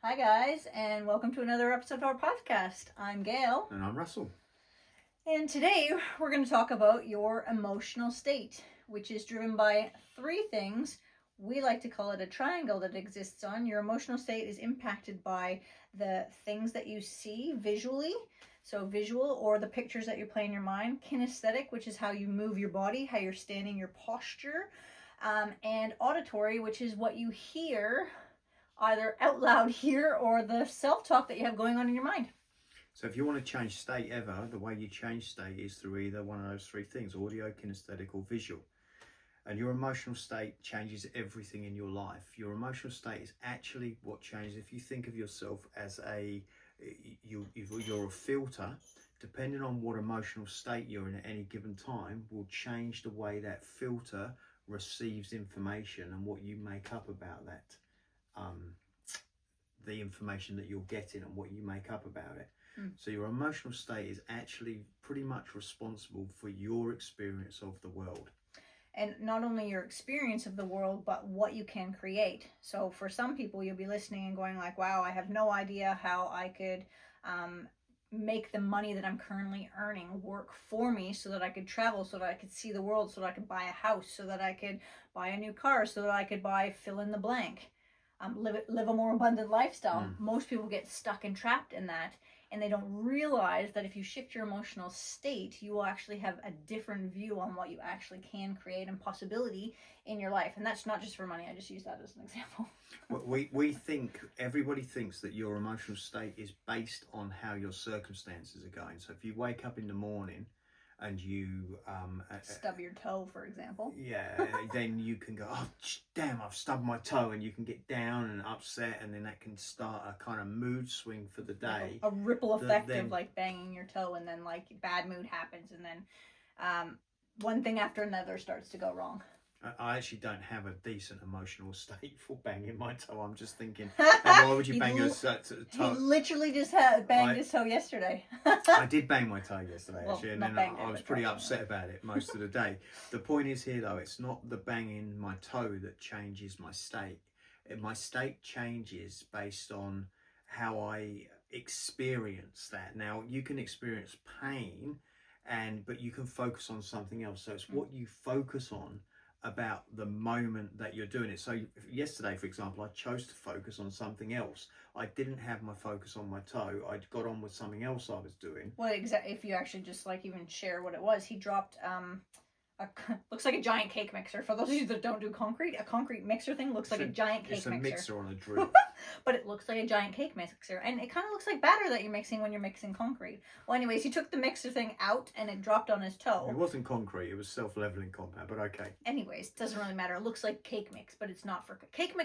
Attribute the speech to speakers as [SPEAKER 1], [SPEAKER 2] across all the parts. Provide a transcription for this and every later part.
[SPEAKER 1] Hi guys, and welcome to another episode of our podcast. I'm Gail.
[SPEAKER 2] And I'm Russell.
[SPEAKER 1] And today we're going to talk about your emotional state, which is driven by three things. We like to call it a triangle that exists on. Your emotional state is impacted by the things that you see visually, so visual, or the pictures that you play in your mind. Kinesthetic, which is how you move your body, how you're standing, your posture. And auditory, which is what you hear either out loud here or the self-talk that you have going on in your mind.
[SPEAKER 2] So if you want to change state ever, the way you change state is through either one of those three things: audio, kinesthetic, or visual. And your emotional state changes everything in your life. Your emotional state is actually what changes. If you think of yourself as you're a filter, depending on what emotional state you're in at any given time will change the way that filter receives information and what you make up about that. The information that you're getting and what you make up about it. So your emotional state is actually pretty much responsible for your experience of the world.
[SPEAKER 1] And not only your experience of the world, but what you can create. So for some people, you'll be listening and going like, wow, I have no idea how I could make the money that I'm currently earning work for me so that I could travel, so that I could see the world, so that I could buy a house, so that I could buy a new car, so that I could buy fill in the blank. Live a more abundant lifestyle. Most people get stuck and trapped in that, and they don't realize that if you shift your emotional state, you will actually have a different view on what you actually can create and possibility in your life. And that's not just for money. I just use that as an example.
[SPEAKER 2] We think, everybody thinks that your emotional state is based on how your circumstances are going. So if you wake up in the morning and you
[SPEAKER 1] stub your toe, for example,
[SPEAKER 2] then you can go, oh damn, I've stubbed my toe, and you can get down and upset, and then that can start a kind of mood swing for the day,
[SPEAKER 1] a ripple effect of like banging your toe, and then like bad mood happens, and then one thing after another starts to go wrong.
[SPEAKER 2] I actually don't have a decent emotional state for banging my toe. I'm just thinking, why would you bang your toe?
[SPEAKER 1] He literally just banged his toe yesterday.
[SPEAKER 2] I did bang my toe yesterday, actually, and then I was pretty upset about it most of the day. The point is here, though, it's not the banging my toe that changes my state. My state changes based on how I experience that. Now, you can experience pain, but you can focus on something else. So it's what you focus on about the moment that you're doing it. So yesterday, for example, I chose to focus on something else. I didn't have my focus on my toe. I got on with something else I was doing.
[SPEAKER 1] Well, exactly. If you actually just like even share what it was, he dropped looks like a giant cake mixer. For those of you that don't do concrete, a concrete mixer thing looks like a giant cake mixer.
[SPEAKER 2] It's a mixer on a drill.
[SPEAKER 1] But it looks like a giant cake mixer. And it kind of looks like batter that you're mixing when you're mixing concrete. Well, anyways, he took the mixer thing out and it dropped on his toe.
[SPEAKER 2] It wasn't concrete. It was self-leveling compound, but okay.
[SPEAKER 1] Anyways, doesn't really matter. It looks like cake mix, but it's not for cake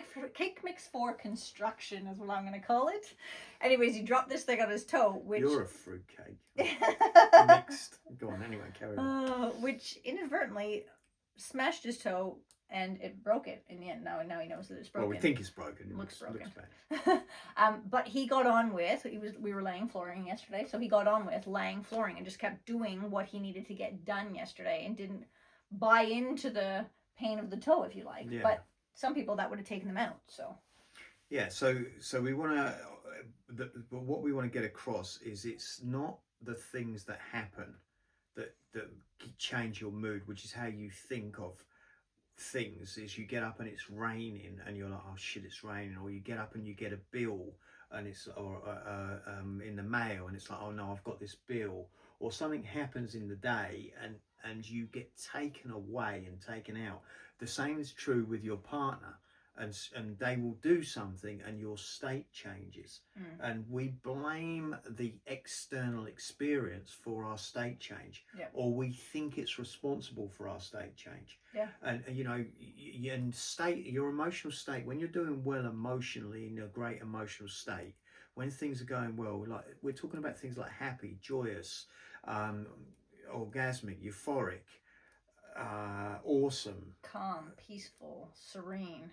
[SPEAKER 1] mix for construction is what I'm going to call it. Anyways, he dropped this thing on his toe, which...
[SPEAKER 2] You're a fruitcake. Mixed. Go on, anyway, carry on.
[SPEAKER 1] Which inadvertently smashed his toe, and it broke it in the end. Now he knows that it's broken.
[SPEAKER 2] Well, we think it's broken. It
[SPEAKER 1] looks broken.
[SPEAKER 2] Looks bad.
[SPEAKER 1] But he got on with, we were laying flooring yesterday, so he got on with laying flooring and just kept doing what he needed to get done yesterday and didn't buy into the pain of the toe, if you like. Yeah. But some people, that would have taken them out, so.
[SPEAKER 2] Yeah, so we want to, but what we want to get across is it's not the things that happen that change your mood, which is how you think of things. Is you get up and it's raining and you're like, oh shit, it's raining, or you get up and you get a bill and it's in the mail and it's like, oh no, I've got this bill, or something happens in the day and you get taken away and taken out. The same is true with your partner. And they will do something and your state changes. And we blame the external experience for our state change, or we think it's responsible for our state change. And you know, and your emotional state, when you're doing well emotionally, in a great emotional state, when things are going well, like we're talking about things like happy, joyous, orgasmic, euphoric, awesome,
[SPEAKER 1] calm, peaceful, serene.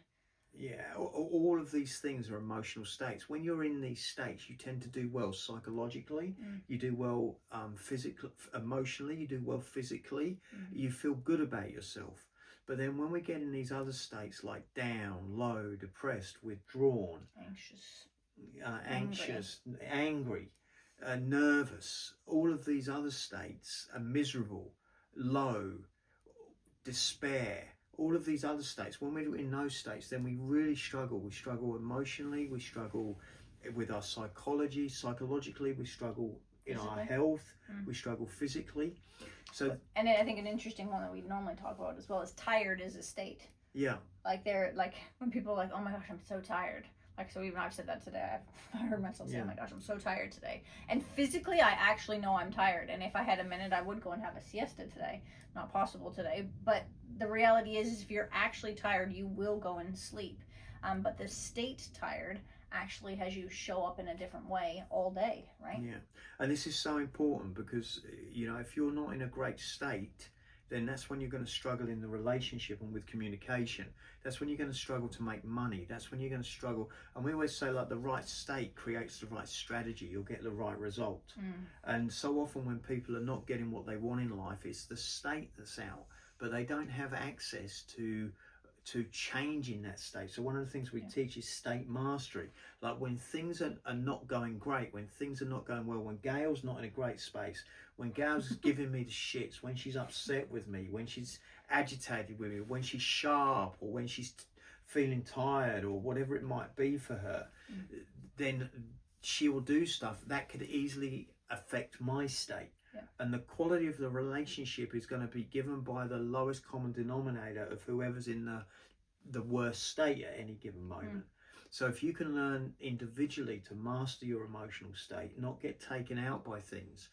[SPEAKER 2] Yeah, all of these things are emotional states. When you're in these states, you tend to do well psychologically. You do well physically, emotionally. You do well physically. You feel good about yourself. But then when we get in these other states like down, low, depressed, withdrawn,
[SPEAKER 1] anxious,
[SPEAKER 2] anxious, angry, nervous, all of these other states are miserable, low, despair, all of these other states. When we're in those states, then we really struggle. We struggle emotionally, we struggle with our psychology, psychologically, we struggle in our health, we struggle physically. So,
[SPEAKER 1] and I think an interesting one that we normally talk about as well is tired is a state.
[SPEAKER 2] Yeah.
[SPEAKER 1] Like they're like when people are like, oh my gosh, I'm so tired. Like, so even I've said that today. I've heard myself say, oh my gosh, I'm so tired today. And physically, I actually know I'm tired. And if I had a minute, I would go and have a siesta today. Not possible today. But the reality is if you're actually tired, you will go and sleep. But the state tired actually has you show up in a different way all day, right?
[SPEAKER 2] Yeah. And this is so important because, you know, if you're not in a great state, then that's when you're going to struggle in the relationship and with communication. That's when you're going to struggle to make money. That's when you're going to struggle. And we always say, like, the right state creates the right strategy. You'll get the right result. And so often when people are not getting what they want in life, it's the state that's out, but they don't have access to changing that state. So one of the things we teach is state mastery. Like when things are not going great, when things are not going well, when Gail's not in a great space, when Gail's giving me the shits, when she's upset with me, when she's agitated with me, when she's sharp, or when she's feeling tired, or whatever it might be for her, then she will do stuff that could easily affect my state. And the quality of the relationship is going to be given by the lowest common denominator of whoever's in the worst state at any given moment. So if you can learn individually to master your emotional state, not get taken out by things,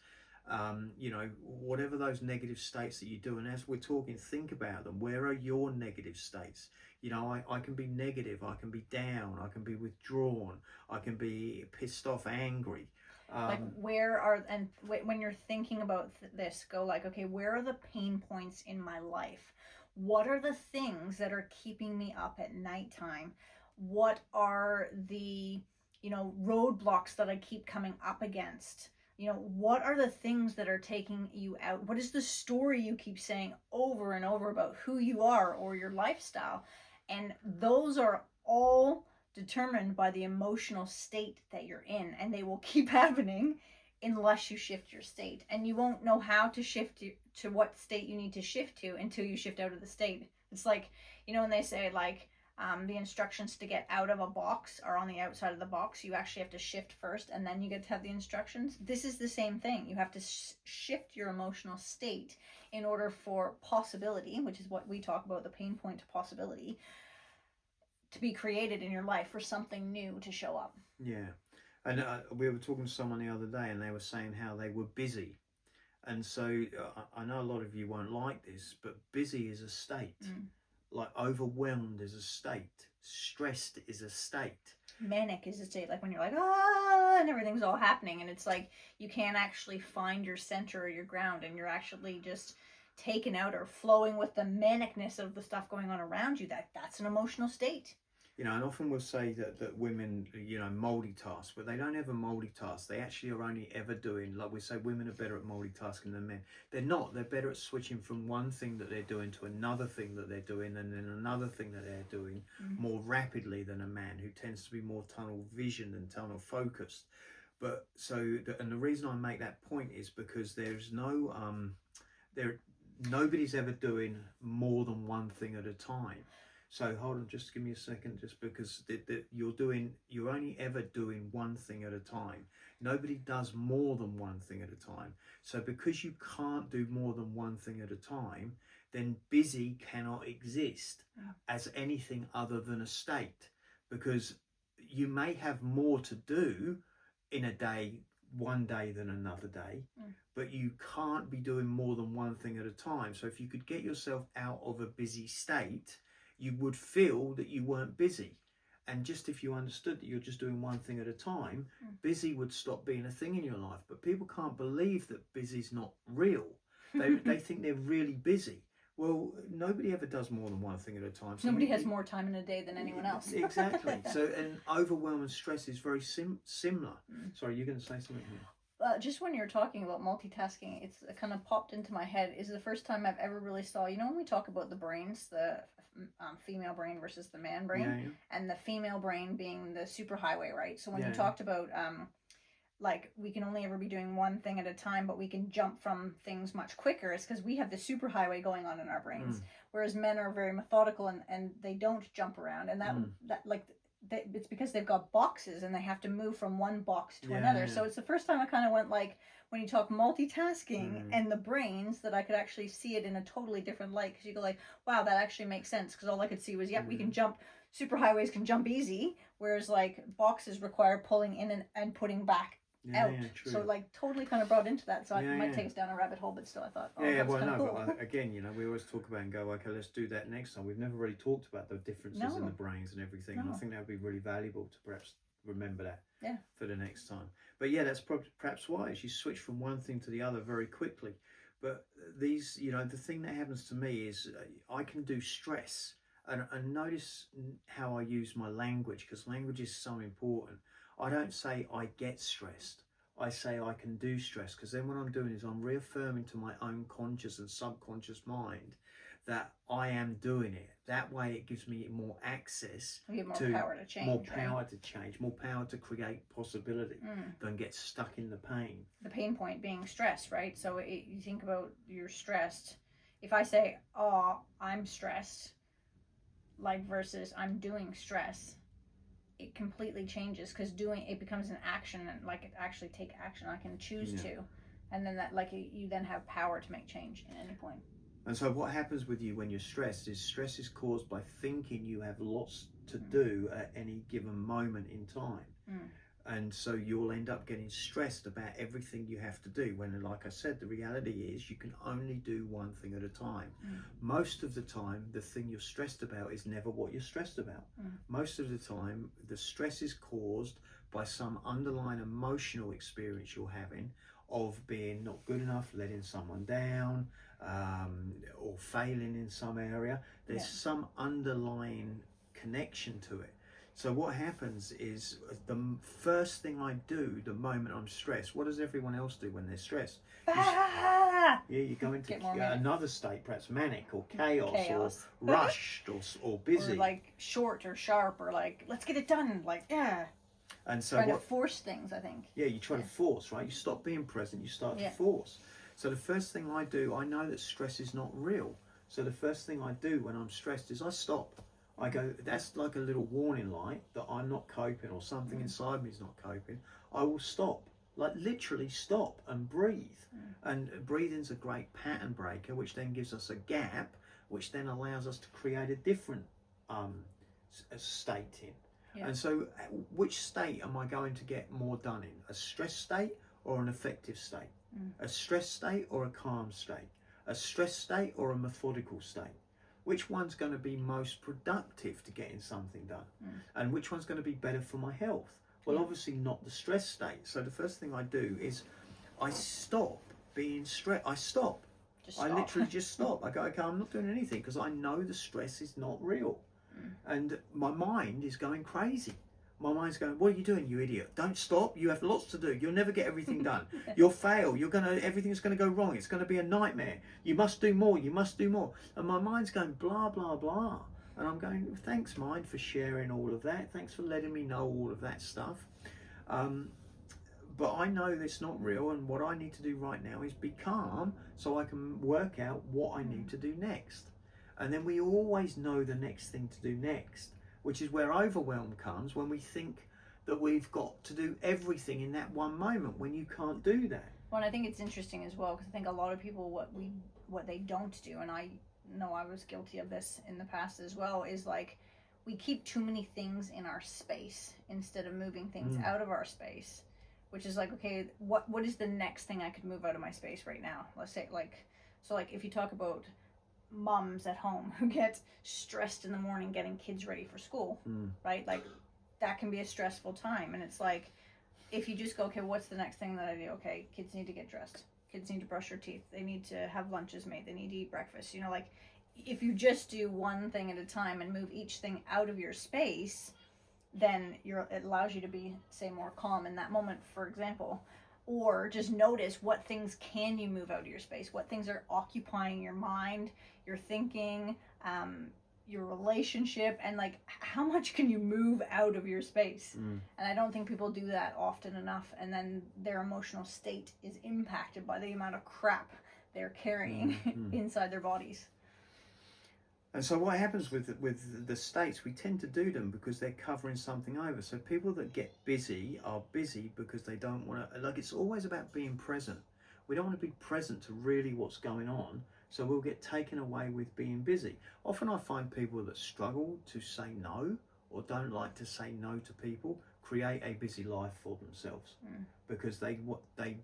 [SPEAKER 2] you know, whatever those negative states that you do, and as we're talking, think about them. Where are your negative states? You know, I can be negative, I can be down, I can be withdrawn, I can be pissed off, angry.
[SPEAKER 1] Like where are, and when you're thinking about this, go like, okay, where are the pain points in my life? What are the things that are keeping me up at nighttime? What are the, you know, roadblocks that I keep coming up against? You know, what are the things that are taking you out? What is the story you keep saying over and over about who you are or your lifestyle? And those are all determined by the emotional state that you're in, and they will keep happening unless you shift your state. And you won't know how to shift to what state you need to shift to until you shift out of the state. It's like, you know, when they say like the instructions to get out of a box are on the outside of the box, you actually have to shift first and then you get to have the instructions. This is the same thing. You have to shift your emotional state in order for possibility, which is what we talk about, the pain point to possibility, to be created in your life, for something new to show up.
[SPEAKER 2] Yeah. And we were talking to someone the other day and they were saying how they were busy. And so I know a lot of you won't like this, but busy is a state. Like overwhelmed is a state. Stressed is a state.
[SPEAKER 1] Manic is a state, like when you're like, ah, and everything's all happening. And it's like you can't actually find your center or your ground, and you're actually just taken out or flowing with the manicness of the stuff going on around you. That's an emotional state.
[SPEAKER 2] You know, and often we'll say that women, you know, multitask, but they don't ever multitask. They actually are only ever doing, like we say, women are better at multitasking than men. They're not. They're better at switching from one thing that they're doing to another thing that they're doing, and then another thing that they're doing more rapidly than a man, who tends to be more tunnel vision and tunnel focused. But so, and the reason I make that point is because there's no, nobody's ever doing more than one thing at a time. So hold on, just give me a second, just because you're only ever doing one thing at a time. Nobody does more than one thing at a time. So because you can't do more than one thing at a time, then busy cannot exist as anything other than a state. Because you may have more to do in a day, one day than another day, but you can't be doing more than one thing at a time. So if you could get yourself out of a busy state, you would feel that you weren't busy. And just if you understood that you're just doing one thing at a time, busy would stop being a thing in your life. But people can't believe that busy's not real. They think they're really busy. Well, nobody ever does more than one thing at a time. So
[SPEAKER 1] nobody has more time in a day than anyone else.
[SPEAKER 2] Exactly. So, and overwhelm and stress is very similar. Sorry, you're going to say something here?
[SPEAKER 1] Just when you're talking about multitasking, it's kind of popped into my head. Is the first time I've ever really saw, you know, when we talk about the brains, the female brain versus the man brain,
[SPEAKER 2] Yeah, yeah.
[SPEAKER 1] and the female brain being the superhighway, right? So when
[SPEAKER 2] Yeah,
[SPEAKER 1] you
[SPEAKER 2] yeah.
[SPEAKER 1] talked about like we can only ever be doing one thing at a time, but we can jump from things much quicker. It's because we have the superhighway going on in our brains, whereas men are very methodical and they don't jump around, and that like it's because they've got boxes and they have to move from one box to another. So it's the first time I kind of went like, when you talk multitasking and the brains, that I could actually see it in a totally different light, because you go like, wow, that actually makes sense, because all I could see was, yep, we can jump, superhighways can jump easy, whereas like boxes require pulling in and putting back out.
[SPEAKER 2] True.
[SPEAKER 1] So like totally kind of brought into that. So it might take us down a rabbit hole, but still I thought, that's
[SPEAKER 2] well,
[SPEAKER 1] kind
[SPEAKER 2] no,
[SPEAKER 1] of cool.
[SPEAKER 2] but again, we always talk about and go, okay, let's do that next time. We've never really talked about the differences in the brains and everything, and I think that would be really valuable to perhaps remember that for the next time. But yeah, that's perhaps wise. You switch from one thing to the other very quickly. But these, the thing that happens to me is I can do stress, and notice how I use my language, because language is so important. I don't say I get stressed. I say I can do stress, because then what I'm doing is I'm reaffirming to my own conscious and subconscious mind that I am doing it. That way it gives me more access
[SPEAKER 1] to power to change.
[SPEAKER 2] More power to change, more power to create possibility than get stuck in the pain.
[SPEAKER 1] The pain point being stress, right? So you think about you're stressed. If I say, oh, I'm stressed, like versus I'm doing stress, it completely changes, because doing it becomes an action, and like it actually take action. I can choose to, and then that like you then have power to make change at any point.
[SPEAKER 2] And so what happens with you when you're stressed is stress is caused by thinking you have lots to do at any given moment in time. And so you'll end up getting stressed about everything you have to do, when, like I said, the reality is you can only do one thing at a time. Most of the time, the thing you're stressed about is never what you're stressed about. Most of the time, the stress is caused by some underlying emotional experience you're having of being not good enough, letting someone down, or failing in some area. There's some underlying connection to it. So what happens is, the first thing I do the moment I'm stressed, what does everyone else do when they're stressed? You go into another state, perhaps manic or chaos. Or rushed or busy.
[SPEAKER 1] Or like short or sharp, or like, let's get it done. Like,
[SPEAKER 2] And so
[SPEAKER 1] trying to force things, I think.
[SPEAKER 2] You try to force, right? You stop being present, you start to force. So the first thing I do, I know that stress is not real. So the first thing I do when I'm stressed is I stop. I go, that's like a little warning light that I'm not coping, or something inside me is not coping. I will stop, like literally stop and breathe. And breathing's a great pattern breaker, which then gives us a gap, which then allows us to create a different state in. And so which state am I going to get more done in? A stress state or an effective state? A stress state or a calm state? A stress state or a methodical state? Which one's going to be most productive to getting something done? And which one's going to be better for my health? Well, obviously not the stress state. So the first thing I do is I stop being stressed. I stop. I literally just stop. I go, okay, I'm not doing anything, because I know the stress is not real. And my mind is going crazy. My mind's going, what are you doing, you idiot? Don't stop. You have lots to do. You'll never get everything done. You'll fail. Everything's going to go wrong. It's going to be a nightmare. You must do more. You must do more. And my mind's going, blah, blah, blah. And I'm going, thanks, mind, for sharing all of that. Thanks for letting me know all of that stuff. But I know that's not real. And what I need to do right now is be calm, so I can work out what I need to do next. And then we always know the next thing to do next, which is where overwhelm comes, when we think that we've got to do everything in that one moment, when you can't do that.
[SPEAKER 1] Well, and I think it's interesting as well, because I think a lot of people, what they don't do, and I know I was guilty of this in the past as well, is like we keep too many things in our space instead of moving things out of our space, which is like, okay, what is the next thing I could move out of my space right now? Let's say like if you talk about moms at home who get stressed in the morning getting kids ready for school, right? Like that can be a stressful time. And it's like, if you just go, okay, what's the next thing that I do? Okay, kids need to get dressed. Kids need to brush their teeth. They need to have lunches made. They need to eat breakfast. Like if you just do one thing at a time and move each thing out of your space, then it allows you to be, say, more calm in that moment, for example. Or just notice what things can you move out of your space, what things are occupying your mind, your thinking, your relationship, and like how much can you move out of your space. And I don't think people do that often enough, and then their emotional state is impacted by the amount of crap they're carrying inside their bodies.
[SPEAKER 2] And so what happens with the states, we tend to do them because they're covering something over. So people that get busy are busy because they don't want to, like, it's always about being present. We don't want to be present to really what's going on, so we'll get taken away with being busy. Often I find people that struggle to say no or don't like to say no to people create a busy life for themselves because they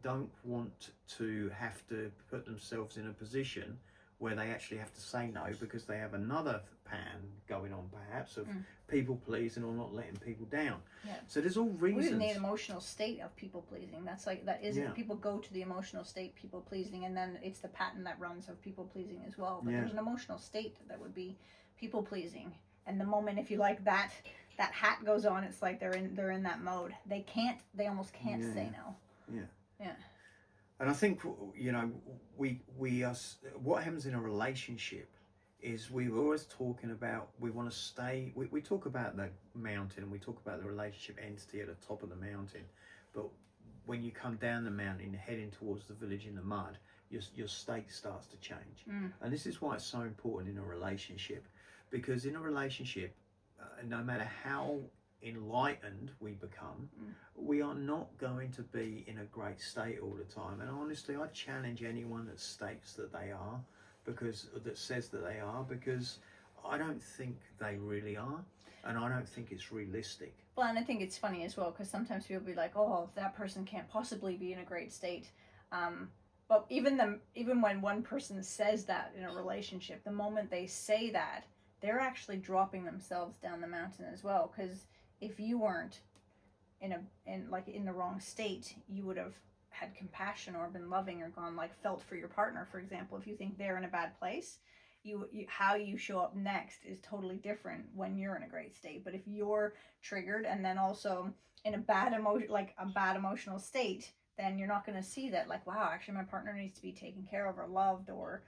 [SPEAKER 2] don't want to have to put themselves in a position where they actually have to say no because they have another pan going on, perhaps, of people pleasing or not letting people down.
[SPEAKER 1] Yeah.
[SPEAKER 2] So there's all reasons.
[SPEAKER 1] We're in the emotional state of people pleasing. That's like, that is, people go to the emotional state, people pleasing, and then it's the pattern that runs of people pleasing as well. But there's an emotional state that would be people pleasing. And the moment, if you like, that hat goes on, it's like they're in that mode. They almost can't say no. Yeah.
[SPEAKER 2] And I think, you know, we are, what happens in a relationship is we're always talking about, we want to stay, we talk about the mountain and we talk about the relationship entity at the top of the mountain, but when you come down the mountain heading towards the village in the mud, your state starts to change. And this is why it's so important in a relationship, because in a relationship, no matter how enlightened we become, we are not going to be in a great state all the time. And honestly, I challenge anyone that states that they are, that says that they are, because I don't think they really are, and I don't think it's realistic.
[SPEAKER 1] Well, and I think it's funny as well, because sometimes people be like, oh, that person can't possibly be in a great state. But even when one person says that in a relationship, the moment they say that, they're actually dropping themselves down the mountain as well. Because if you weren't in the wrong state, you would have had compassion or been loving or felt for your partner. For example, if you think they're in a bad place, you how you show up next is totally different when you're in a great state. But if you're triggered and then also in a bad emotional state, then you're not going to see that, like, wow, actually my partner needs to be taken care of or loved, or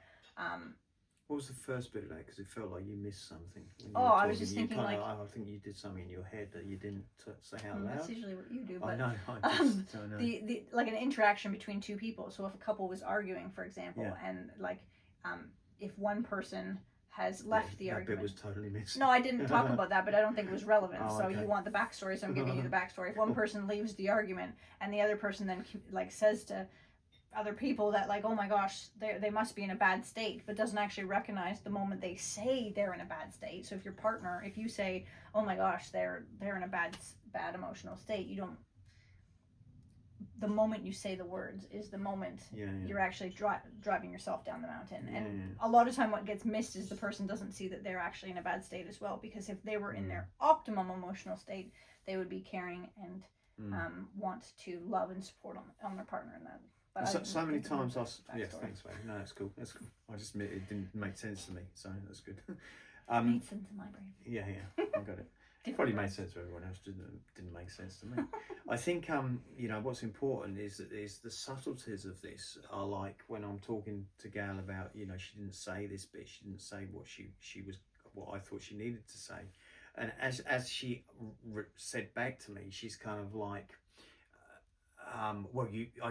[SPEAKER 2] what was the first bit of that? Because it felt like you missed something.
[SPEAKER 1] I was just thinking,
[SPEAKER 2] I think you did something in your head that you didn't say out loud.
[SPEAKER 1] That's usually what you do.
[SPEAKER 2] But I know.
[SPEAKER 1] The like an interaction between two people. So if a couple was arguing, for example, and if one person has left the argument.
[SPEAKER 2] That bit was totally missed.
[SPEAKER 1] No, I didn't talk about that, but I don't think it was relevant.
[SPEAKER 2] Oh,
[SPEAKER 1] so
[SPEAKER 2] okay.
[SPEAKER 1] you want the backstory, so I'm giving you the backstory. If one person leaves the argument and the other person then says to other people that, like, oh my gosh, they must be in a bad state, but doesn't actually recognize the moment they say they're in a bad state. So if your partner, if you say, oh my gosh, they're in a bad emotional state, you don't, the moment you say the words is the moment you're actually driving yourself down the mountain. And a lot of time what gets missed is the person doesn't see that they're actually in a bad state as well, because if they were in their optimum emotional state, they would be caring and want to love and support on their partner in that. But
[SPEAKER 2] so many times thanks, mate. No, that's cool. I just admit it didn't make sense to me, so that's good.
[SPEAKER 1] It made sense in my brain.
[SPEAKER 2] Yeah, I got it. It probably made sense to everyone else. Didn't make sense to me. I think what's important is the subtleties of this are, like when I'm talking to Gal about, she didn't say this bit, she didn't say what what I thought she needed to say, and as she said back to me, she's kind of like, I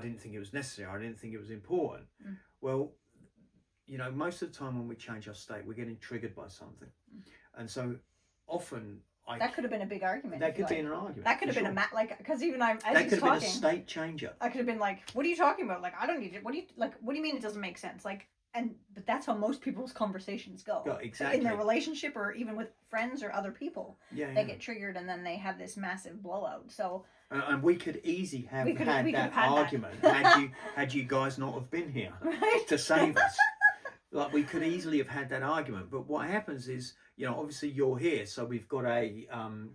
[SPEAKER 2] didn't think it was necessary. I didn't think it was important. Well, most of the time when we change our state, we're getting triggered by something, and so often.
[SPEAKER 1] That could have been a big argument.
[SPEAKER 2] That could be an argument.
[SPEAKER 1] That could have been because even as
[SPEAKER 2] that
[SPEAKER 1] he's
[SPEAKER 2] could have
[SPEAKER 1] talking,
[SPEAKER 2] been a state changer.
[SPEAKER 1] I could have been like, "What are you talking about? Like, I don't need it. What do you mean it doesn't make sense? Like, but that's how most people's conversations go.
[SPEAKER 2] Exactly.
[SPEAKER 1] In their relationship or even with friends or other people, they get triggered and then they have this massive blowout. So.
[SPEAKER 2] And we could easily have had that argument had you guys not have been here to save us. Like, we could easily have had that argument, but what happens is, obviously you're here, so we've got an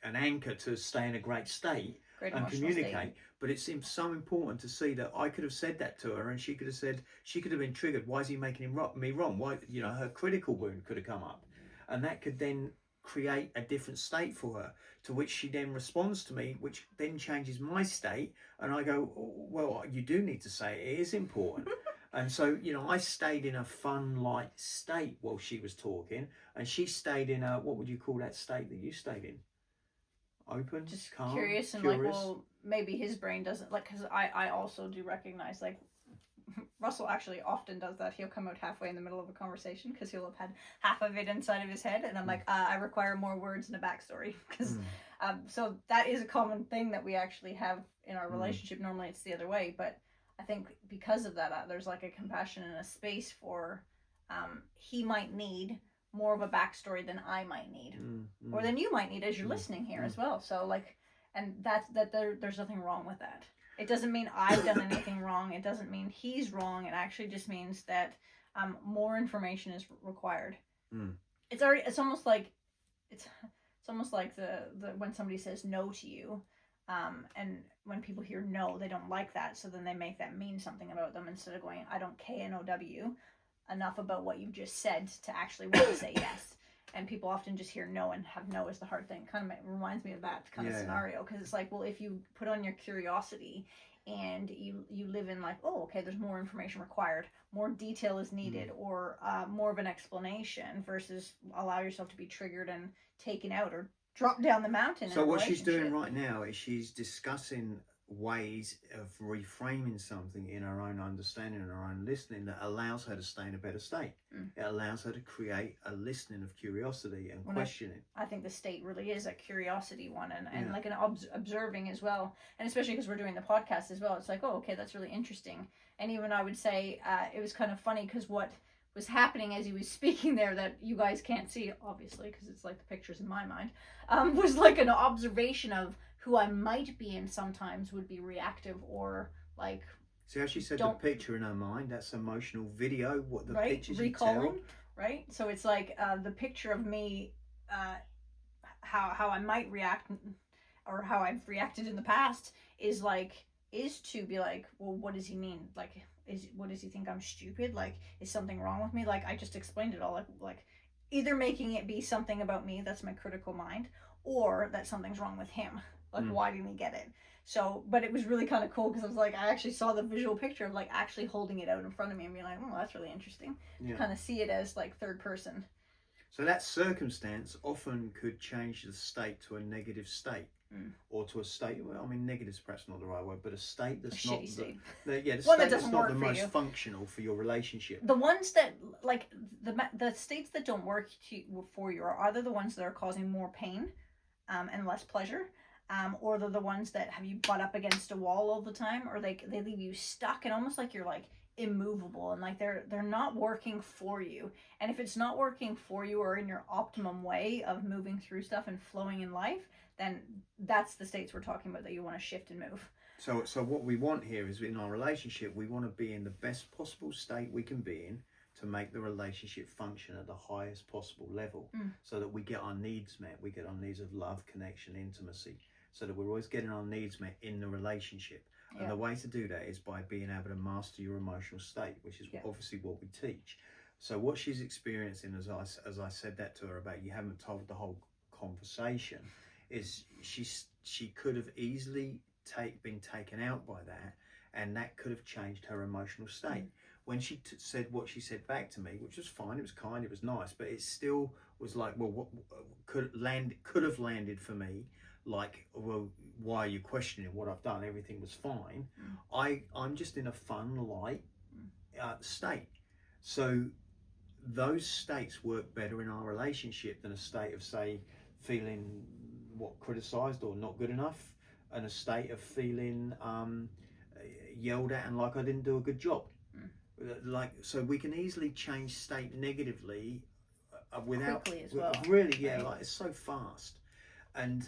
[SPEAKER 2] anchor to stay in a great state and communicate. State. But it seems so important to see that I could have said that to her, and she could have been triggered. Why is he making me wrong? Why, her critical wound could have come up, and that could then create a different state for her, to which she then responds to me, which then changes my state, and I go, well, you do need to say it is important. And so, you know, I stayed in a fun, light state while she was talking, and she stayed in a, what would you call that state that you stayed in? Open,
[SPEAKER 1] Just
[SPEAKER 2] calm,
[SPEAKER 1] curious, and like, well, maybe his brain doesn't, like, because I also do recognize, like, Russell actually often does that. He'll come out halfway in the middle of a conversation because he'll have had half of it inside of his head, and I'm like, I require more words and a backstory, because so that is a common thing that we actually have in our relationship. Normally it's the other way, but I think because of that, there's like a compassion and a space for he might need more of a backstory than I might need, or than you might need as you're listening here as well. So like, and there's nothing wrong with that. It doesn't mean I've done anything wrong. It doesn't mean he's wrong. It actually just means that more information is required. It's almost like the when somebody says no to you, and when people hear no, they don't like that, so then they make that mean something about them instead of going, I don't KNOW enough about what you've just said to actually want to say yes. And people often just hear no and have no as the hard thing. Kind of reminds me of that kind of scenario, because it's like, well, if you put on your curiosity and you live in like, oh, okay, there's more information required, more detail is needed, or more of an explanation, versus allow yourself to be triggered and taken out or drop down the mountain.
[SPEAKER 2] So what she's doing right now is she's discussing ways of reframing something in her own understanding and her own listening that allows her to stay in a better state. It allows her to create a listening of curiosity and questioning.
[SPEAKER 1] I think the state really is a curiosity one, and like an observing as well, and especially because we're doing the podcast as well. It's like, oh, okay, that's really interesting. And even I would say it was kind of funny because what was happening as he was speaking there, that you guys can't see obviously because it's like the pictures in my mind, was like an observation of who I might be, and sometimes would be reactive or like.
[SPEAKER 2] See how she said the picture in her mind? That's emotional video. What the pictures
[SPEAKER 1] recalling,
[SPEAKER 2] you tell.
[SPEAKER 1] Right? So it's like the picture of me, how I might react, or how I've reacted in the past is to be like, well, what does he mean? Like, what does he think I'm stupid? Like, is something wrong with me? Like, I just explained it all. Like either making it be something about me, that's my critical mind, or that something's wrong with him. Like, why didn't he get it? So, but it was really kind of cool because I was like, I actually saw the visual picture of like actually holding it out in front of me and being like, oh, that's really interesting. To kind of see it as like third person.
[SPEAKER 2] So that circumstance often could change the state to a negative state, or to a state. Well, I mean, negative's perhaps not the right word, but a state that's not
[SPEAKER 1] shitty state.
[SPEAKER 2] The state
[SPEAKER 1] that's
[SPEAKER 2] not the most functional for your relationship.
[SPEAKER 1] The ones that like the states that don't work for you are either the ones that are causing more pain, and less pleasure. Or they're the ones that have you butt up against a wall all the time, or they leave you stuck and almost like you're like immovable, and like they're not working for you. And if it's not working for you or in your optimum way of moving through stuff and flowing in life, then that's the states we're talking about that you want to shift and move.
[SPEAKER 2] So what we want here is, in our relationship, we want to be in the best possible state we can be in to make the relationship function at the highest possible level, so that we get our needs met. We get our needs of love, connection, intimacy, so that we're always getting our needs met in the relationship. And the way to do that is by being able to master your emotional state, which is obviously what we teach. So what she's experiencing, as I said that to her about, you haven't told the whole conversation, is she could have easily been taken out by that, and that could have changed her emotional state. When she said what she said back to me, which was fine, it was kind, it was nice, but it still was like, well, what could have landed for me, like, well, why are you questioning what I've done? Everything was fine. I'm just in a fun, light state. So those states work better in our relationship than a state of, say, feeling criticized or not good enough, and a state of feeling yelled at and like I didn't do a good job. Like, so we can easily change state negatively without
[SPEAKER 1] quickly as well.
[SPEAKER 2] Really, like it's so fast. And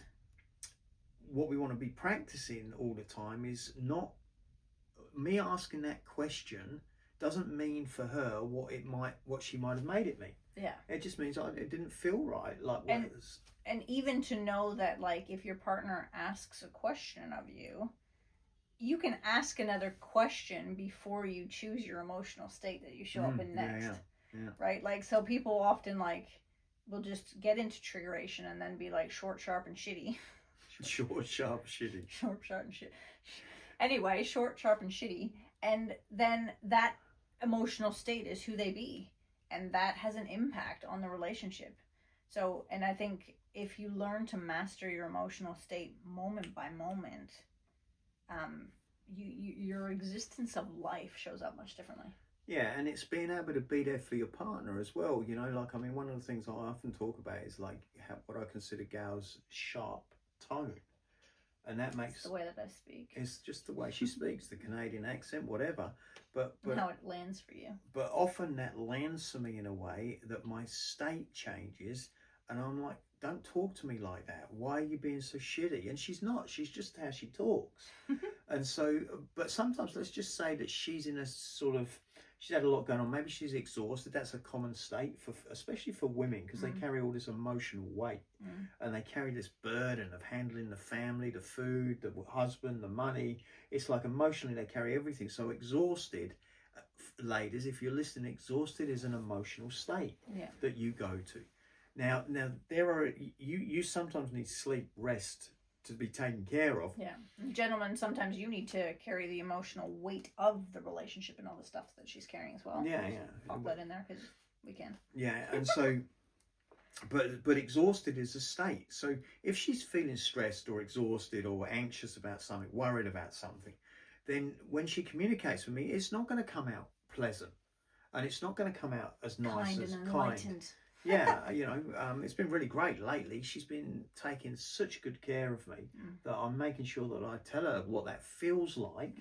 [SPEAKER 2] what we want to be practicing all the time is not me asking that question doesn't mean for her what she might have made it mean.
[SPEAKER 1] Yeah.
[SPEAKER 2] It just means it didn't feel right. Like,
[SPEAKER 1] and even to know that, like, if your partner asks a question of you, you can ask another question before you choose your emotional state that you show up in next. Yeah. Right? Like, so people often like will just get into triggeration and then be like short, sharp, and shitty.
[SPEAKER 2] Short, sharp, shitty.
[SPEAKER 1] Short, sharp, and shit. Anyway, short, sharp, and shitty. And then that emotional state is who they be, and that has an impact on the relationship. So, and I think if you learn to master your emotional state moment by moment, your existence of life shows up much differently.
[SPEAKER 2] Yeah, and it's being able to be there for your partner as well. You know, like, I mean, one of the things I often talk about is like what I consider Gal's sharp tone. And that makes
[SPEAKER 1] it's the way that I speak.
[SPEAKER 2] It's just the way she speaks, the Canadian accent, whatever. But
[SPEAKER 1] how it lands for you.
[SPEAKER 2] But often that lands for me in a way that my state changes, and I'm like, don't talk to me like that. Why are you being so shitty? And she's not. She's just how she talks. And so, but sometimes let's just say that she's in a sort of, she's had a lot going on. Maybe she's exhausted. That's a common state for, especially for women, because they carry all this emotional weight, and they carry this burden of handling the family, the food, the husband, the money. It's like emotionally they carry everything. So exhausted, ladies, if you're listening, exhausted is an emotional state that you go to. Now there are you sometimes need sleep, rest to be taken care of.
[SPEAKER 1] Yeah, gentlemen, sometimes you need to carry the emotional weight of the relationship and all the stuff that she's carrying as well.
[SPEAKER 2] Yeah.
[SPEAKER 1] Pop that in there because we can.
[SPEAKER 2] Yeah, and so, but exhausted is a state. So if she's feeling stressed or exhausted or anxious about something, worried about something, then when she communicates with me, it's not going to come out pleasant, and it's not going to come out as nice
[SPEAKER 1] kind
[SPEAKER 2] as
[SPEAKER 1] and enlightened.
[SPEAKER 2] Kind. Yeah, you know, it's been really great lately. She's been taking such good care of me that I'm making sure that I tell her what that feels like,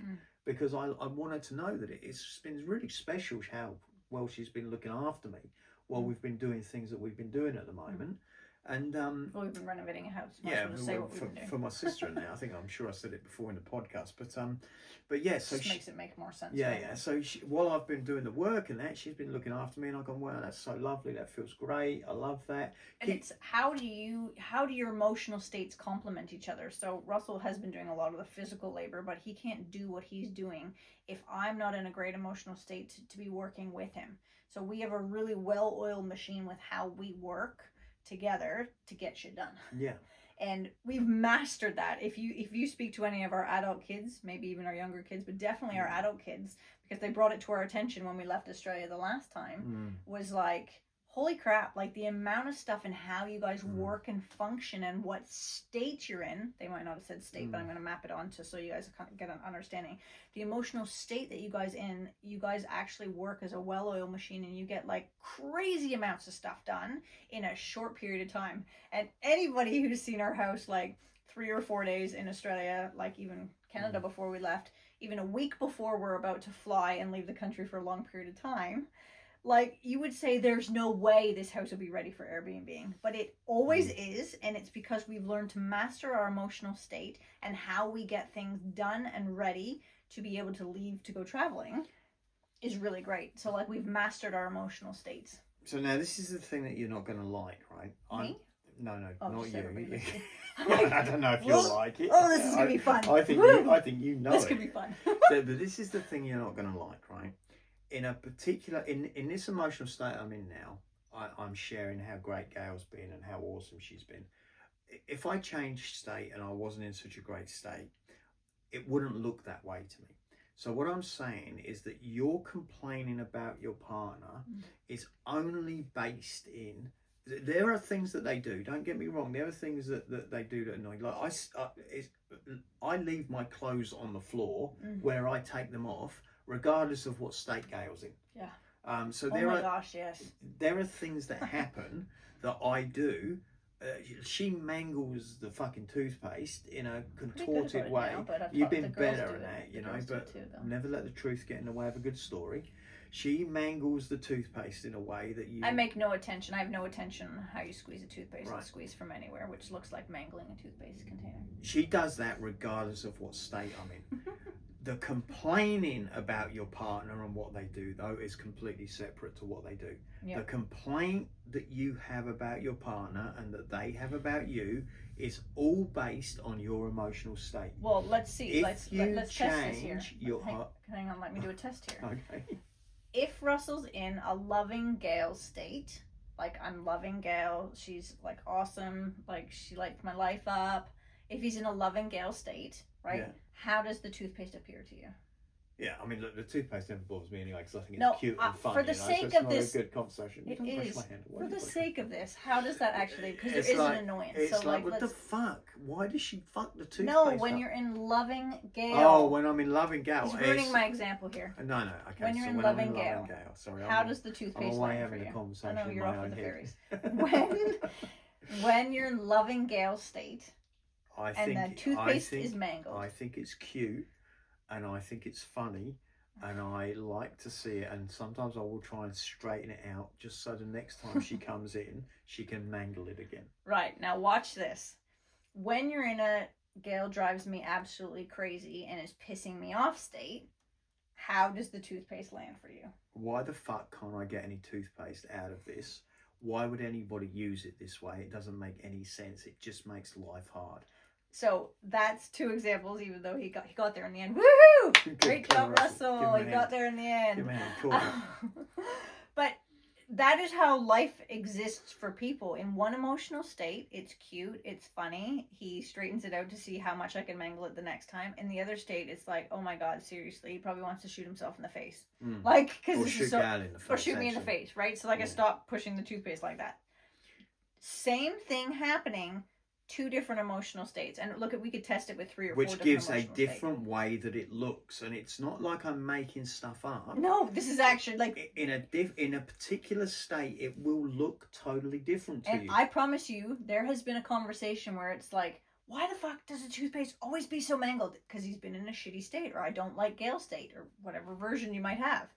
[SPEAKER 2] because I want her to know that it's been really special how well she's been looking after me while we've been doing things that we've been doing at the moment. And
[SPEAKER 1] well, we've been renovating a house.
[SPEAKER 2] For my sister-in-law. I think I'm sure I said it before in the podcast, but yeah, so
[SPEAKER 1] she makes it make more sense.
[SPEAKER 2] Yeah, right? Yeah. So while I've been doing the work and that, she's been looking after me, and I've gone, wow, that's so lovely. That feels great. I love that.
[SPEAKER 1] And it's how do your emotional states complement each other? So Russell has been doing a lot of the physical labor, but he can't do what he's doing if I'm not in a great emotional state to be working with him. So we have a really well-oiled machine with how we work together to get shit done.
[SPEAKER 2] Yeah.
[SPEAKER 1] And we've mastered that. If you speak to any of our adult kids, maybe even our younger kids, but definitely our adult kids, because they brought it to our attention when we left Australia the last time, was like, holy crap, like the amount of stuff and how you guys work and function and what state you're in. They might not have said state, but I'm going to map it onto so you guys kind of get an understanding. The emotional state that you guys actually work as a well-oiled machine, and you get like crazy amounts of stuff done in a short period of time. And anybody who's seen our house like 3 or 4 days in Australia, like even Canada before we left, even a week before we're about to fly and leave the country for a long period of time, like you would say there's no way this house will be ready for Airbnb, but it always is, and it's because we've learned to master our emotional state and how we get things done and ready to be able to leave to go traveling is really great. So like we've mastered our emotional states.
[SPEAKER 2] So now this is the thing that you're not going to like, right?
[SPEAKER 1] Me?
[SPEAKER 2] No,
[SPEAKER 1] oh,
[SPEAKER 2] not you.
[SPEAKER 1] Like,
[SPEAKER 2] I don't know if you'll like it.
[SPEAKER 1] Oh, this is going to be fun.
[SPEAKER 2] I think you know
[SPEAKER 1] this
[SPEAKER 2] it.
[SPEAKER 1] could be fun.
[SPEAKER 2] But this is the thing you're not going to like, right? In a particular, in this emotional state I'm in now, I'm sharing how great Gail's been and how awesome she's been. If I changed state and I wasn't in such a great state, it wouldn't look that way to me. So what I'm saying is that you're complaining about your partner is only based in, there are things that they do, don't get me wrong, there are things that they do that annoy. Like I leave my clothes on the floor where I take them off, regardless of what state Gail's in.
[SPEAKER 1] Yeah.
[SPEAKER 2] So
[SPEAKER 1] gosh, yes.
[SPEAKER 2] There are things that happen that I do. She mangles the fucking toothpaste in a contorted way.
[SPEAKER 1] Now,
[SPEAKER 2] you've been better at that, you know, but never let the truth get in the way of a good story. She mangles the toothpaste in a way that you...
[SPEAKER 1] I make no attention. I have no attention on how you squeeze a toothpaste. Right. Squeeze from anywhere, which looks like mangling a toothpaste container.
[SPEAKER 2] She does that regardless of what state I'm in. The complaining about your partner and what they do, though, is completely separate to what they do. Yep. The complaint that you have about your partner and that they have about you is all based on your emotional state.
[SPEAKER 1] Well, let's see. Let's test this here.
[SPEAKER 2] Hang
[SPEAKER 1] on, let me do a test here.
[SPEAKER 2] Okay.
[SPEAKER 1] If Russell's in a loving Gail state, like I'm loving Gail, she's like awesome, like she lights my life up. If he's in a loving Gail state, right? Yeah. How does the toothpaste appear to you?
[SPEAKER 2] Yeah, I mean, look, the toothpaste never bothers me anyway because I think it's
[SPEAKER 1] No,
[SPEAKER 2] cute and fun.
[SPEAKER 1] for the
[SPEAKER 2] so
[SPEAKER 1] sake
[SPEAKER 2] it's
[SPEAKER 1] of
[SPEAKER 2] not
[SPEAKER 1] this,
[SPEAKER 2] a good conversation.
[SPEAKER 1] it
[SPEAKER 2] Don't brush
[SPEAKER 1] is.
[SPEAKER 2] my hand. Why
[SPEAKER 1] For
[SPEAKER 2] do you
[SPEAKER 1] the
[SPEAKER 2] brush my
[SPEAKER 1] sake of this, how does that actually? Because there
[SPEAKER 2] It's
[SPEAKER 1] is
[SPEAKER 2] like-
[SPEAKER 1] an annoyance.
[SPEAKER 2] It's
[SPEAKER 1] So
[SPEAKER 2] like, what the
[SPEAKER 1] let's.
[SPEAKER 2] fuck? Why does she fuck the toothpaste?
[SPEAKER 1] No, when
[SPEAKER 2] up?
[SPEAKER 1] you're in loving gale.
[SPEAKER 2] Oh, when I'm in loving gale.
[SPEAKER 1] He's ruining my example here.
[SPEAKER 2] No, no. Okay.
[SPEAKER 1] When you're
[SPEAKER 2] so
[SPEAKER 1] in
[SPEAKER 2] when
[SPEAKER 1] loving
[SPEAKER 2] I'm in
[SPEAKER 1] gale,
[SPEAKER 2] loving gale. Sorry.
[SPEAKER 1] How
[SPEAKER 2] I'm,
[SPEAKER 1] does the
[SPEAKER 2] I'm
[SPEAKER 1] toothpaste
[SPEAKER 2] away
[SPEAKER 1] land for
[SPEAKER 2] having
[SPEAKER 1] you?
[SPEAKER 2] a conversation.
[SPEAKER 1] I know
[SPEAKER 2] in
[SPEAKER 1] you're
[SPEAKER 2] my
[SPEAKER 1] off
[SPEAKER 2] own
[SPEAKER 1] with the
[SPEAKER 2] head.
[SPEAKER 1] fairies. When you're in loving gale state
[SPEAKER 2] I
[SPEAKER 1] and
[SPEAKER 2] think,
[SPEAKER 1] the toothpaste is mangled.
[SPEAKER 2] I think it's cute, and I think it's funny, and I like to see it. And sometimes I will try and straighten it out just so the next time she comes in, she can mangle it again.
[SPEAKER 1] Right, now watch this. When you're in a Gail drives me absolutely crazy and is pissing me off state, how does the toothpaste land for you?
[SPEAKER 2] Why the fuck can't I get any toothpaste out of this? Why would anybody use it this way? It doesn't make any sense. It just makes life hard.
[SPEAKER 1] So that's 2 examples, even though he got there in the end. Woohoo!
[SPEAKER 2] Good
[SPEAKER 1] Great
[SPEAKER 2] call,
[SPEAKER 1] job, Russell.
[SPEAKER 2] Give him
[SPEAKER 1] He
[SPEAKER 2] a
[SPEAKER 1] got
[SPEAKER 2] hand.
[SPEAKER 1] there in the end.
[SPEAKER 2] Give him a hand. Cool.
[SPEAKER 1] But that is how life exists for people. In one emotional state, it's cute, it's funny. He straightens it out to see how much I can mangle it the next time. In the other state, it's like, oh my god, seriously, he probably wants to shoot himself in the face. Like, because
[SPEAKER 2] Or
[SPEAKER 1] this
[SPEAKER 2] shoot
[SPEAKER 1] is so,
[SPEAKER 2] Gal in the face.
[SPEAKER 1] or shoot me in the
[SPEAKER 2] actually.
[SPEAKER 1] face, right? So like, I
[SPEAKER 2] Yeah.
[SPEAKER 1] stop pushing the toothpaste like that. Same thing happening. 2 different emotional states, and look, we could test it with 3 or 4
[SPEAKER 2] Which
[SPEAKER 1] different
[SPEAKER 2] gives a
[SPEAKER 1] emotional
[SPEAKER 2] different way that it looks, and it's not like I'm making stuff up.
[SPEAKER 1] states. No, this is actually like,
[SPEAKER 2] In a particular state, it will look totally different to
[SPEAKER 1] and
[SPEAKER 2] you.
[SPEAKER 1] I promise you, there has been a conversation where it's like, why the fuck does the toothpaste always be so mangled? Because he's been in a shitty state, or I don't like Gail state, or whatever version you might have.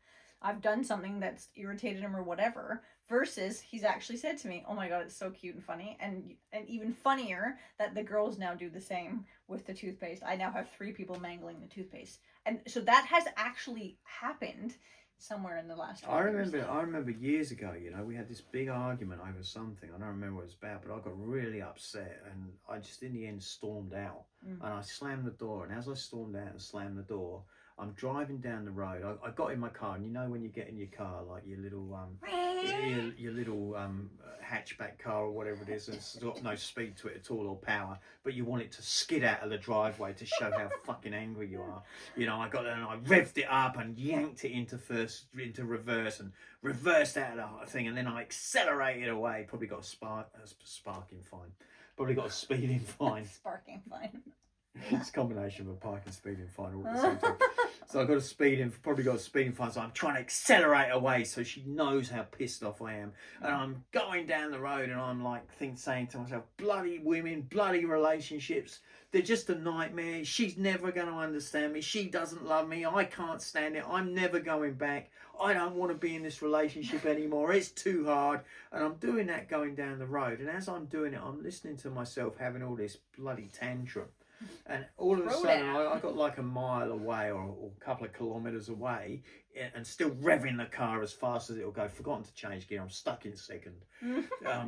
[SPEAKER 1] I've done something that's irritated him or whatever, versus he's actually said to me, oh my god, it's so cute and funny, and even funnier that the girls now do the same with the toothpaste. I now have 3 people mangling the toothpaste. And so that has actually happened somewhere in the last 12 years.
[SPEAKER 2] I remember years ago, you know, we had this big argument over something. I don't remember what it was about, but I got really upset, and I just in the end stormed out. And I slammed the door, and as I stormed out and slammed the door, I'm driving down the road. I got in my car, and you know when you get in your car, like your little your little hatchback car or whatever it is, and it's got no speed to it at all or power, but you want it to skid out of the driveway to show how fucking angry you are. You know, I got there and I revved it up and yanked it into reverse and reversed out of the thing, and then I accelerated away. Probably got a sparking fine. Probably got a speeding fine.
[SPEAKER 1] Sparking fine.
[SPEAKER 2] It's a combination of a park and speeding fine all at the same time. So I probably got a speeding fine. So I'm trying to accelerate away so she knows how pissed off I am. And I'm going down the road and I'm like saying to myself, bloody women, bloody relationships. They're just a nightmare. She's never going to understand me. She doesn't love me. I can't stand it. I'm never going back. I don't want to be in this relationship anymore. It's too hard. And I'm doing that going down the road. And as I'm doing it, I'm listening to myself having all this bloody tantrum. And all of a sudden, I got like a mile away or a couple of kilometres away and still revving the car as fast as it'll go. Forgotten to change gear. I'm stuck in second.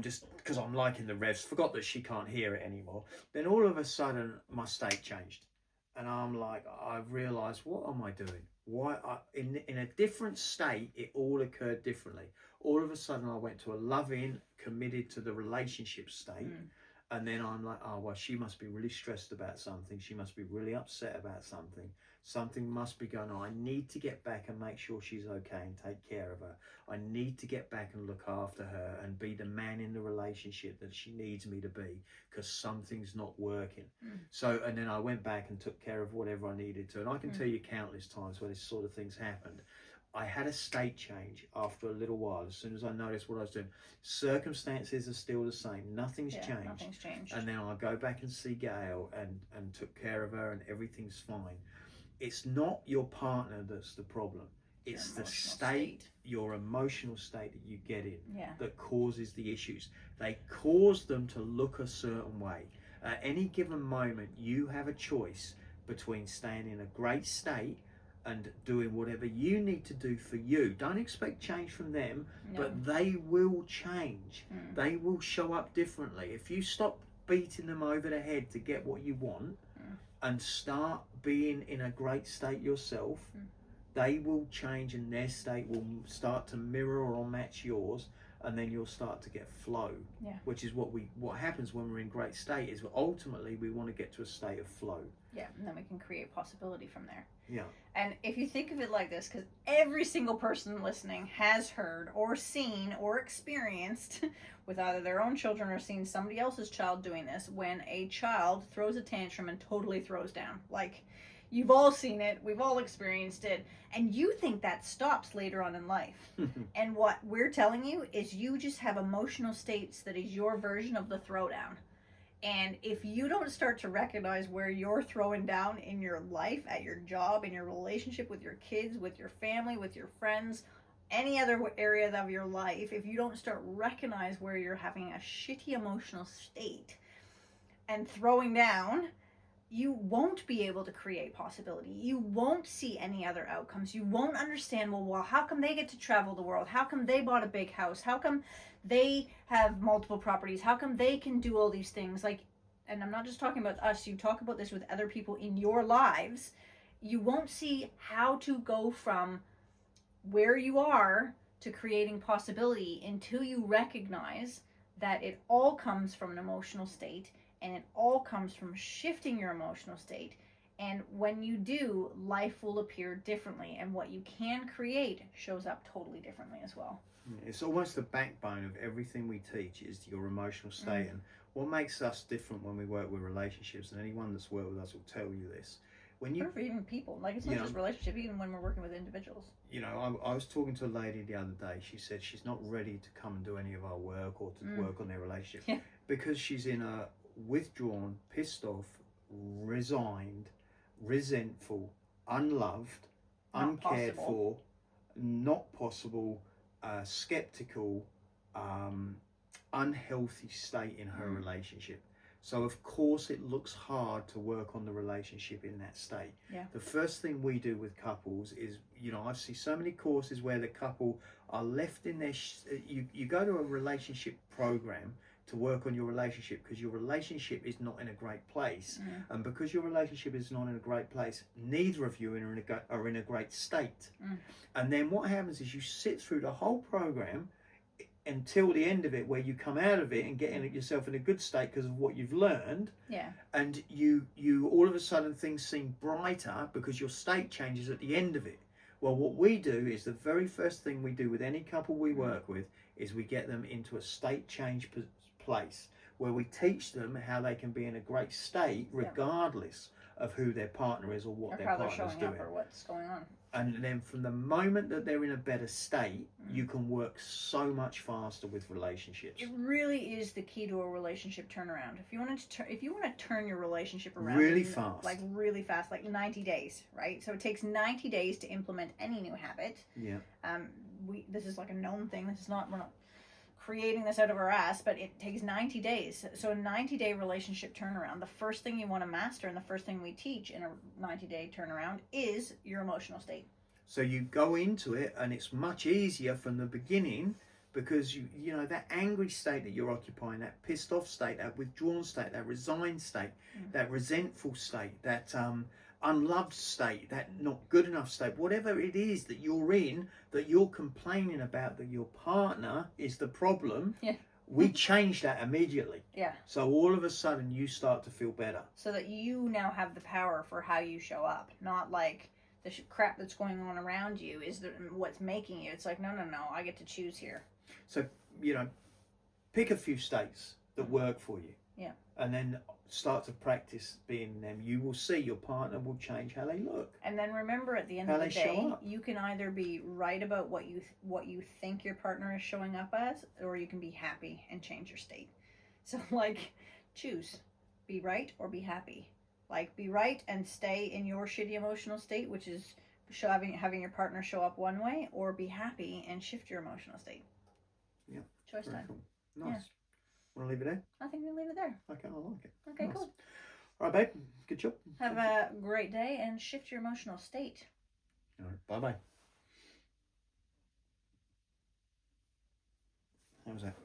[SPEAKER 2] Just because I'm liking the revs. Forgot that she can't hear it anymore. Then all of a sudden, my state changed. And I'm like, I've realised, what am I doing? Why? In a different state, it all occurred differently. All of a sudden, I went to a loving, committed to the relationship state. And then I'm like, oh, well, she must be really stressed about something. She must be really upset about something. Something must be going on. I need to get back and make sure she's okay and take care of her. I need to get back and look after her and be the man in the relationship that she needs me to be, because something's not working. So, and then I went back and took care of whatever I needed to. And I can tell you countless times where this sort of things happened. I had a state change after a little while. As soon as I noticed what I was doing, circumstances are still the same. Nothing's changed.
[SPEAKER 1] Nothing's changed.
[SPEAKER 2] And then I go back and see Gail and took care of her and everything's fine. It's not your partner that's the problem. It's the state, your emotional state that you get in that causes the issues. They cause them to look a certain way. At any given moment, you have a choice between staying in a great state and doing whatever you need to do for you. Don't expect change from them, but they will change. They will show up differently. If you stop beating them over the head to get what you want and start being in a great state yourself, they will change and their state will start to mirror or match yours, and then you'll start to get flow.
[SPEAKER 1] Yeah.
[SPEAKER 2] Which is what happens when we're in great state, is ultimately we want to get to a state of flow.
[SPEAKER 1] Yeah, and then we can create possibility from there.
[SPEAKER 2] Yeah.
[SPEAKER 1] And if you think of it like this, because every single person listening has heard or seen or experienced with either their own children or seen somebody else's child doing this, when a child throws a tantrum and totally throws down. Like, you've all seen it, we've all experienced it, and you think that stops later on in life. And what we're telling you is you just have emotional states that is your version of the throwdown. And if you don't start to recognize where you're throwing down in your life, at your job, in your relationship with your kids, with your family, with your friends, any other area of your life, if you don't start recognize where you're having a shitty emotional state and throwing down, you won't be able to create possibility. You won't see any other outcomes. You won't understand, well, how come they get to travel the world? How come they bought a big house? How come they have multiple properties? How come they can do all these things? Like, and I'm not just talking about us, you talk about this with other people in your lives. You won't see how to go from where you are to creating possibility until you recognize that it all comes from an emotional state, and it all comes from shifting your emotional state. And when you do, life will appear differently, and what you can create shows up totally differently as well.
[SPEAKER 2] It's almost the backbone of everything we teach is your emotional state. And what makes us different when we work with relationships, and anyone that's worked with us will tell you this, when you,
[SPEAKER 1] or for even people, like, it's not just relationship, even when we're working with individuals.
[SPEAKER 2] You know, I was talking to a lady the other day. She said she's not ready to come and do any of our work or to work on their relationship because she's in a withdrawn, pissed off, resigned, resentful, unloved, uncared for, not possible, skeptical, unhealthy state in her relationship. So of course it looks hard to work on the relationship in that state.
[SPEAKER 1] Yeah.
[SPEAKER 2] The first thing we do with couples is, you know, I see so many courses where the couple are left in their, you go to a relationship program to work on your relationship because your relationship is not in a great place. And because your relationship is not in a great place, neither of you are in a great state. And then what happens is you sit through the whole program until the end of it, where you come out of it and get yourself in a good state because of what you've learned. And you all of a sudden things seem brighter because your state changes at the end of it. Well, what we do is the very first thing we do with any couple we work with is we get them into a state change place where we teach them how they can be in a great state regardless of who their partner is or what their partner's doing. Or how they're showing up
[SPEAKER 1] or what's going on.
[SPEAKER 2] And then from the moment that they're in a better state, you can work so much faster with relationships.
[SPEAKER 1] It really is the key to a relationship turnaround. If you want to turn your relationship around
[SPEAKER 2] really fast,
[SPEAKER 1] like 90 days, right? So it takes 90 days to implement any new habit.
[SPEAKER 2] Yeah.
[SPEAKER 1] This is like a known thing. We're not creating this out of our ass, but it takes 90 days. So a 90-day relationship turnaround, the first thing you want to master and the first thing we teach in a 90-day turnaround is your emotional state.
[SPEAKER 2] So you go into it and it's much easier from the beginning because you know that angry state that you're occupying, that pissed off state, that withdrawn state, that resigned state, that resentful state, that unloved state, that not good enough state, whatever it is that you're in, that you're complaining about, that your partner is the problem, we change that immediately. So all of a sudden you start to feel better.
[SPEAKER 1] So that you now have the power for how you show up, not like the crap that's going on around you is what's making you. It's like, no, I get to choose here.
[SPEAKER 2] So, you know, pick a few states that work for you. And then start to practice being them. You will see your partner will change how they look.
[SPEAKER 1] And then remember, at the end of the day, you can either be right about what you think your partner is showing up as, or you can be happy and change your state. So, like, choose. Be right or be happy. Like, be right and stay in your shitty emotional state, which is having your partner show up one way, or be happy and shift your emotional state.
[SPEAKER 2] Yeah.
[SPEAKER 1] Choice time.
[SPEAKER 2] Cool. Nice. Want to leave it there?
[SPEAKER 1] I think we'll leave it there.
[SPEAKER 2] Okay, I like it.
[SPEAKER 1] Okay,
[SPEAKER 2] nice.
[SPEAKER 1] Cool.
[SPEAKER 2] All right, babe. Good job.
[SPEAKER 1] Have a great day and shift your emotional state.
[SPEAKER 2] All right, bye-bye. How was that?